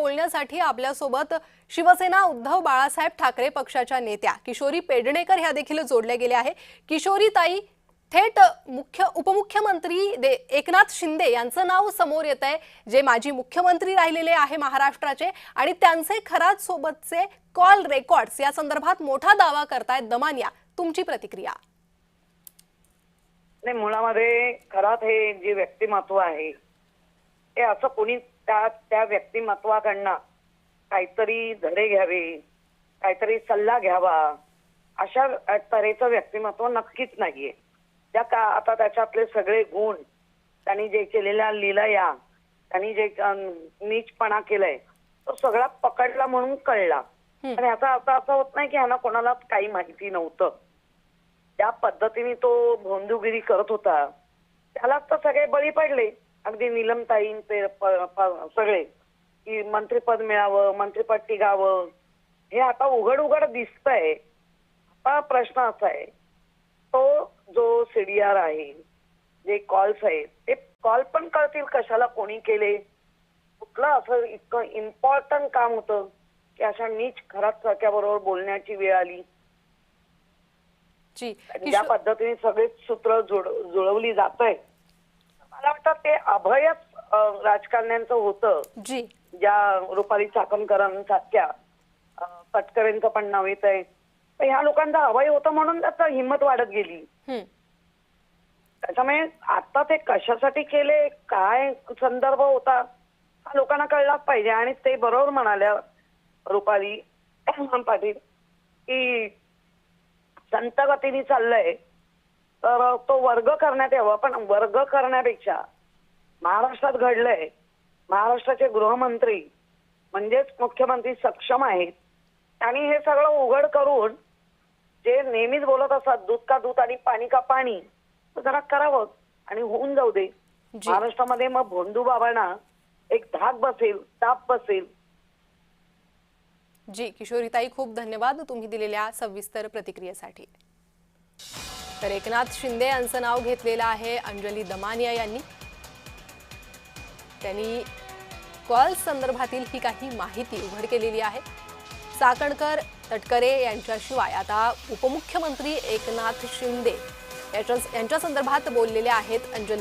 बोलण्यासाठी आपल्यासोबत शिवसेना उद्धव बाळासाहेब ठाकरे पक्षाच्या नेत्या किशोरी पेडणेकर ह्या देखील जोडल्या गेल्या आहे। किशोरीताई, थेट उपमुख्यमंत्री एकनाथ शिंदे यांचं नाव समोर येत आहे, जे माजी मुख्यमंत्री राहिलेले आहे महाराष्ट्राचे, आणि त्यांचे खरात सोबतचे कॉल रेकॉर्ड्स या संदर्भात मोठा दावा करतायत दमानिया। तुमची प्रतिक्रिया? नाही, मुळामध्ये खरात हे जे व्यक्तिमत्व आहे ते असं कोणी त्या व्यक्तिमत्वाकडनं काहीतरी धडे घ्यावे, काहीतरी सल्ला घ्यावा, अशा तऱ्हेचं व्यक्तिमत्व नक्कीच नाहीये। आता त्याच्यातले सगळे गुण, त्यांनी जे केलेल्या लीलया, त्यांनी जे नीचपणा केलाय तो सगळा पकडला म्हणून कळला। आणि याचा अर्थ असं होत नाही की ह्यांना कोणाला काही माहिती नव्हतं। त्या पद्धतीने तो भोंदूगिरी करत होता, त्यालाच तर सगळे बळी पडले। अगदी नीलमताईं ते सगळे की मंत्रिपद मिळावं, मंत्रिपद टिकावं, हे आता उघड उघड दिसतंय। आता प्रश्न असा आहे, तो जो सीडीआर आहे, जे कॉल्स आहेत, ते कॉल पण कळतील कशाला कोणी केले, कुठलं असं इतकं इम्पॉर्टंट काम होतं की अशा नीच खरात सारख्याबरोबर बोलण्याची वेळ आली। ज्या पद्धतीने सगळे सूत्र जुळवली जात आहे, मला वाटतं ते अभयच राजकारण्यांचं होतं, ज्या रुपाली चाकणकरांसारख्या तटकरेंचं पण नाव येत आहे। ह्या लोकांचा अभय होतं म्हणून त्याचा हिंमत वाढत गेली। त्याच्यामुळे आता ते कशासाठी केले, काय संदर्भ होता, हा लोकांना कळलाच पाहिजे। आणि ते बरोबर म्हणाल्या रुपाली पाटील की संत गतीने चाललंय तर तो वर्ग करण्यात यावा, पण वर्ग करण्यापेक्षा महाराष्ट्रात घडलंय, महाराष्ट्राचे गृहमंत्री म्हणजेच मुख्यमंत्री सक्षम आहेत, आणि हे सगळं उघड करून जे नेहमीच बोलत असतात दूध का दूध आणि पाणी का पाणी, तर जरा करावं आणि होऊन जाऊ दे। महाराष्ट्रामध्ये मग भोंदू बाबांना एक धाक बसेल, ताप बसेल। जी किशोरीताई, खूप धन्यवाद तुम्ही दिलेल्या सविस्तर प्रतिक्रियेसाठी। तर एकनाथ शिंदे यांचं नाव घेतलेलं आहे अंजली दमानिया यांनी। त्यांनी कॉल संदर्भातील ही काही माहिती उघड केलेली आहे। चाकणकर, तटकरे यांच्याशिवाय आता उपमुख्यमंत्री एकनाथ शिंदे यांच्या संदर्भात बोललेले आहेत अंजली